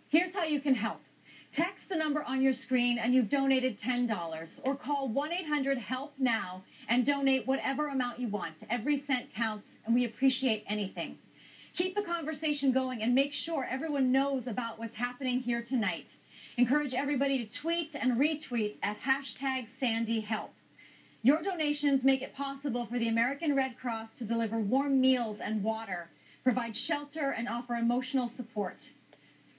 Here's how you can help. Text the number on your screen and you've donated $10, or call 1-800-HELP-NOW and donate whatever amount you want. Every cent counts, and we appreciate anything. Keep the conversation going and make sure everyone knows about what's happening here tonight. Encourage everybody to tweet and retweet at #SandyHelp. Your donations make it possible for the American Red Cross to deliver warm meals and water, provide shelter, and offer emotional support.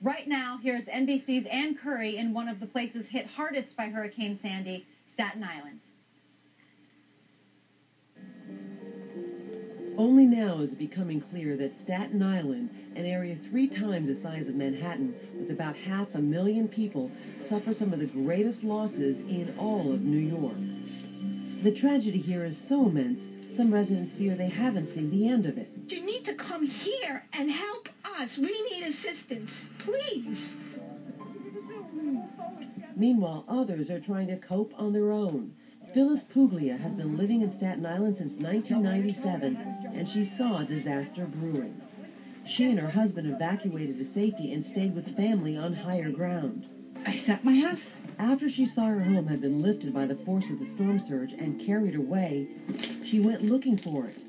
Right now, here's NBC's Ann Curry in one of the places hit hardest by Hurricane Sandy, Staten Island. Only now is it becoming clear that Staten Island, an area 3 times the size of Manhattan, with about 500,000 people, suffer some of the greatest losses in all of New York. The tragedy here is so immense, some residents fear they haven't seen the end of it. You need to come here and help us. We need assistance, please. Meanwhile, others are trying to cope on their own. Phyllis Puglia has been living in Staten Island since 1997, and she saw disaster brewing. She and her husband evacuated to safety and stayed with family on higher ground. Is that my house? After she saw her home had been lifted by the force of the storm surge and carried away, she went looking for it.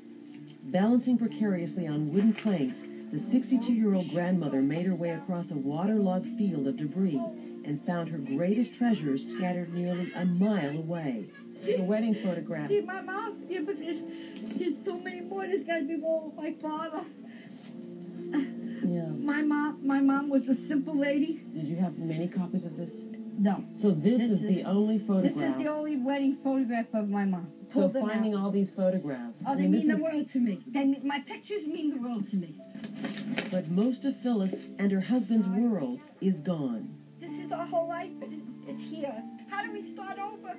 Balancing precariously on wooden planks, the 62-year-old grandmother made her way across a waterlogged field of debris and found her greatest treasures scattered nearly a mile away. See, the wedding photograph. See, my mom? Yeah, but there's so many more. There's got to be more of my father. Yeah. My mom was a simple lady. Did you have many copies of this? No. So this is the only photograph. This is the only wedding photograph of my mom. So finding all these photographs. Oh, they mean the world to me. My pictures mean the world to me. But most of Phyllis and her husband's world is gone. This is our whole life, but it's here. How do we start over?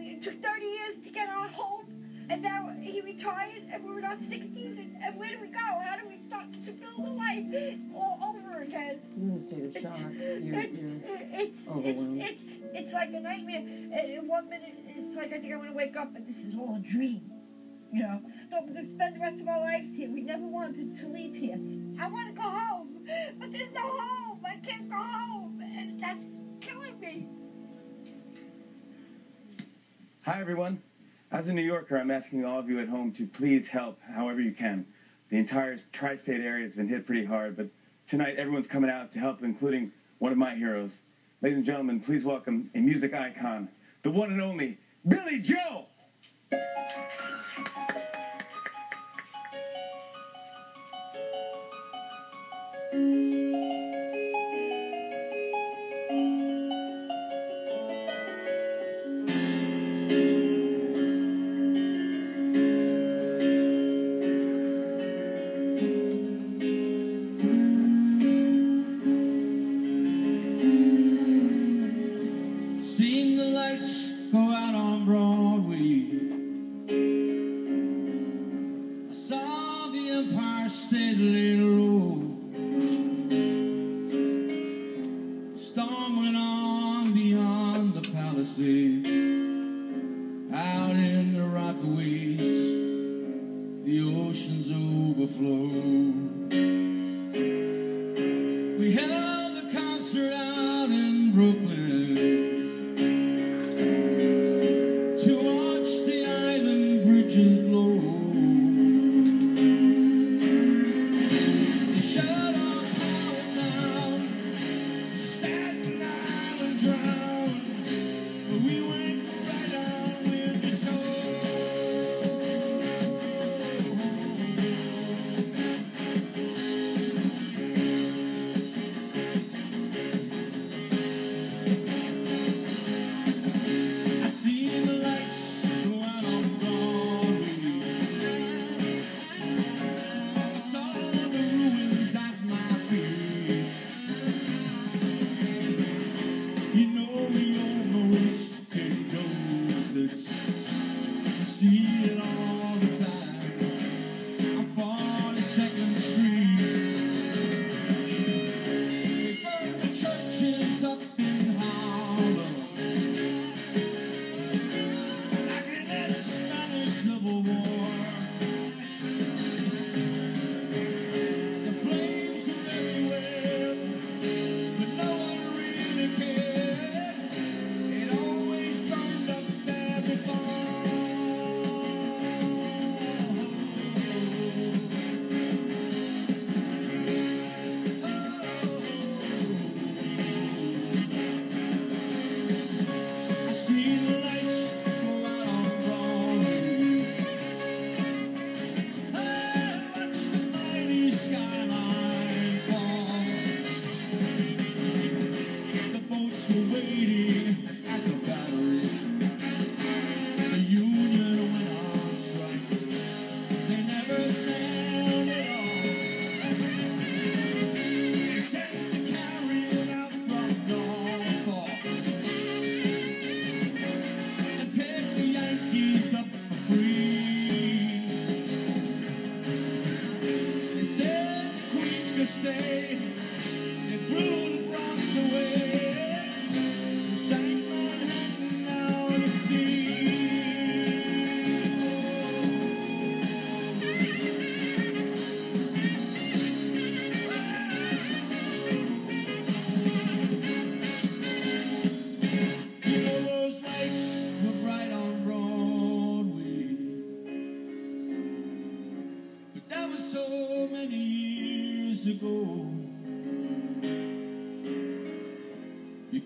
It took 30 years to get our home, and now he retired, and we're in our 60s, and where do we go? How do we start to build a life all over again? You're in a state of shock. It's overwhelmed. It's like a nightmare. In 1 minute, it's like I think I'm going to wake up, and this is all a dream. You know, no, we're going to spend the rest of our lives here. We never wanted to leave here. I want to go home, but there's no home. I can't go home, and that's killing me. Hi, everyone. As a New Yorker, I'm asking all of you at home to please help however you can. The entire tri-state area has been hit pretty hard, but tonight everyone's coming out to help, including one of my heroes. Ladies and gentlemen, please welcome a music icon, the one and only Billy Joel! Seen the lights go out on Broadway. I saw the Empire State laid low. Storm went on beyond the Palisades. Out in the Rockaways, the oceans overflow. We held a concert out in Brooklyn to watch the island bridges blow. They shut our power down, Staten Island drowned, but we went right on with the show.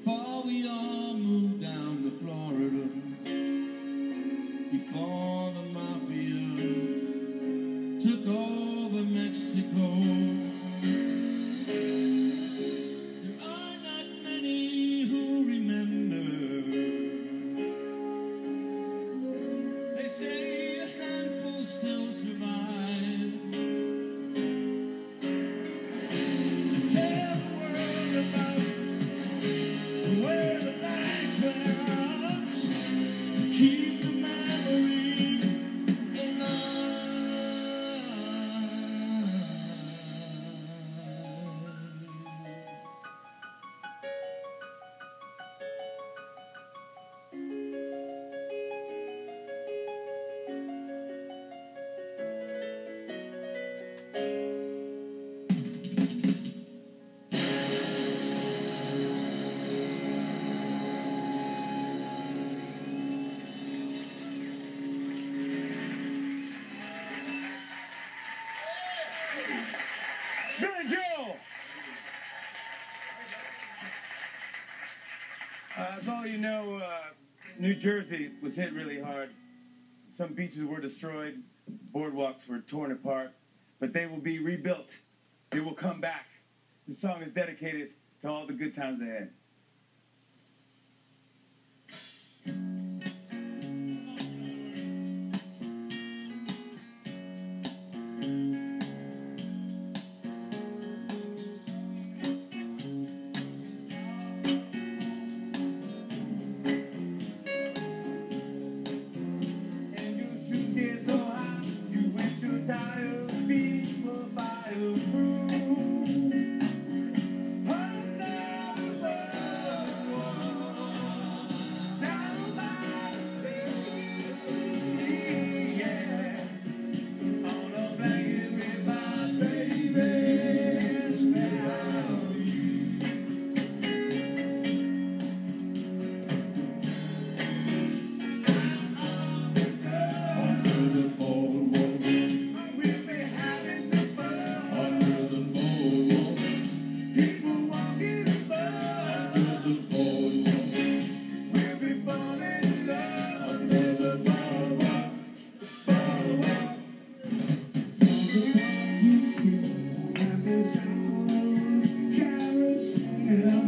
before we all moved down to Florida, before the mafia took over Mexico. There are not many who remember. They say a handful still survive. Tell the world about where the lights went out. Keep the memory alive. Billy Joel! As all you know, New Jersey was hit really hard. Some beaches were destroyed, boardwalks were torn apart, but they will be rebuilt. They will come back. This song is dedicated to all the good times ahead. And your shoes get so high, you wish your tires feet were fireproof. Another world, down by the sea, yeah. On a blanket with my baby's family. Under the boardwalk, We'll be having some fun. under the boardwalk, People walking above. under the boardwalk, We'll be falling in love under the boardwalk. Boardwalk. Happens on carousel.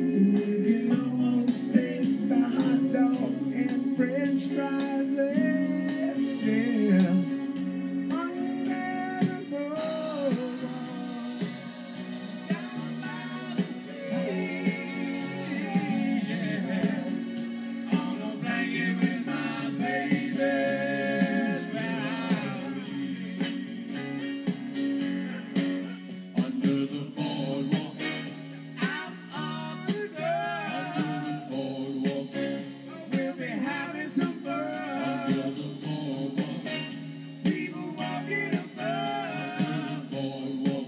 We can almost taste the hot dog and French fries they sell. Under the boardwalk, down by the sea, yeah. On a blanket with my baby's family. under the boardwalk, Out on the sun, boardwalk, we'll be having some fun. under the boardwalk, People walking above, boardwalk,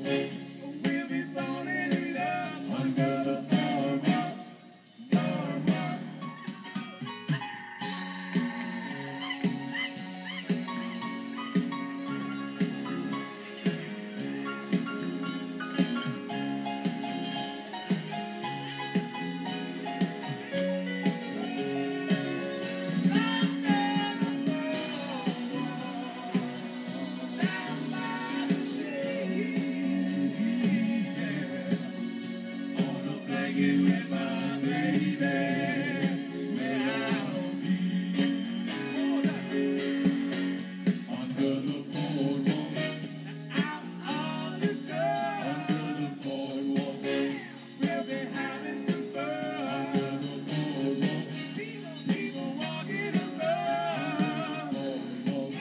we'll be falling in love under the boardwalk. Boardwalk. Down by the sea, yeah. On a blanket with my baby, where I'll be. under the boardwalk, Out on the sun, under the boardwalk, we'll be having some fun. under the boardwalk, People walking above, boardwalk,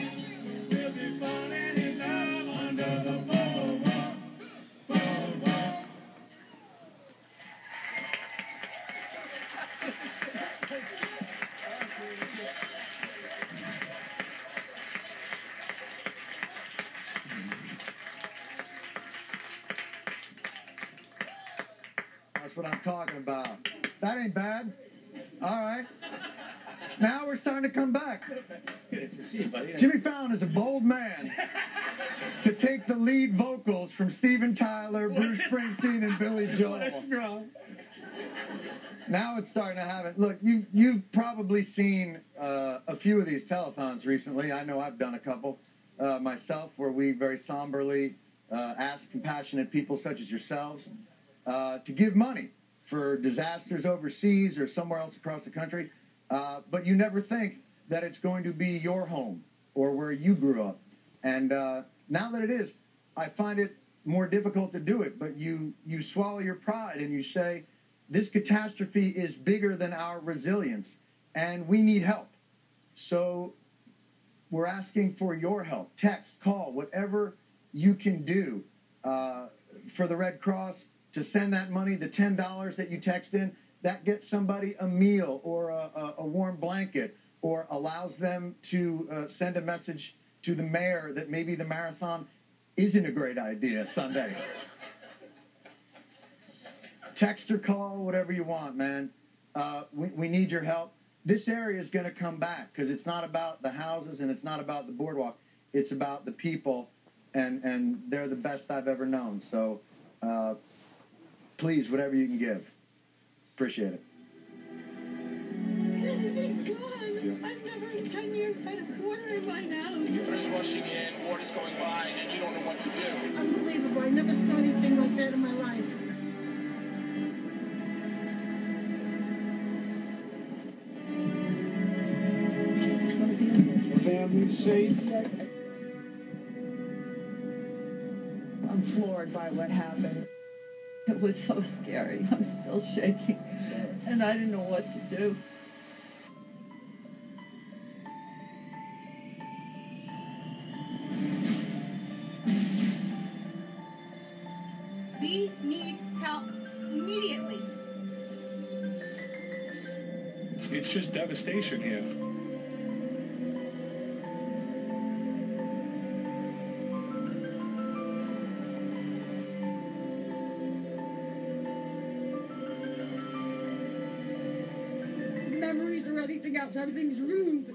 we'll be falling in love under the boardwalk. Boardwalk. That's what I'm talking about. That ain't bad. All right. Now we're starting to come back. Good to see you, buddy. Jimmy Fallon is a bold man to take the lead vocals from Steven Tyler, Bruce Springsteen, and Billy Joel. Let's go. Now it's starting to happen. Look, you've probably seen a few of these telethons recently. I know I've done a couple myself, where we very somberly ask compassionate people such as yourselves to give money for disasters overseas or somewhere else across the country. But you never think that it's going to be your home or where you grew up. And now that it is, I find it more difficult to do it. But you swallow your pride and you say, this catastrophe is bigger than our resilience, and we need help. So we're asking for your help. Text, call, whatever you can do for the Red Cross to send that money, the $10 that you text in, that gets somebody a meal or a warm blanket, or allows them to send a message to the mayor that maybe the marathon isn't a great idea Sunday. Text or call, whatever you want, man. We need your help. This area is going to come back because it's not about the houses and it's not about the boardwalk. It's about the people, and they're the best I've ever known. So please, whatever you can give. Appreciate it. Everything's gone. I've never in 10 years had a quarter in my house. Water's rushing in, water's going by, and you don't know what to do. Unbelievable. I never saw anything like that in my life. Family's safe. I'm floored by what happened. It was so scary. I'm still shaking, and I didn't know what to do. We need help immediately. It's just devastation here. Memories or anything else. Everything's ruined.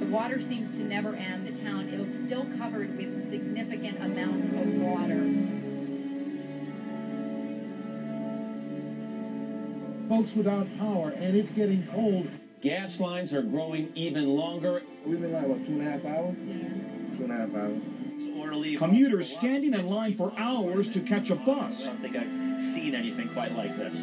The water seems to never end. The town is still covered with significant amounts of water. Folks without power, and it's getting cold. Gas lines are growing even longer. We've been like, what, 2.5 hours? Yeah. 2.5 hours. Commuters standing in line for hours to catch a bus. I don't think I've seen anything quite like this.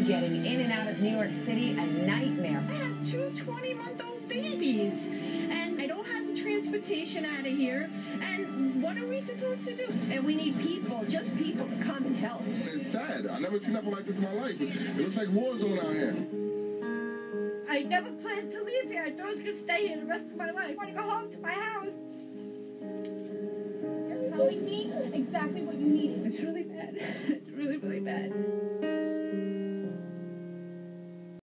Getting in and out of New York City, a nightmare. I have two 20-month-old babies, and I don't have transportation out of here. And what are we supposed to do? And we need people, just people, to come and help. It's sad. I've never seen nothing like this in my life. It looks like war zone out here. I never planned to leave here. I thought I was going to stay here the rest of my life. I want to go home to my house. You're telling me exactly what you needed. It's really bad. It's really, really bad.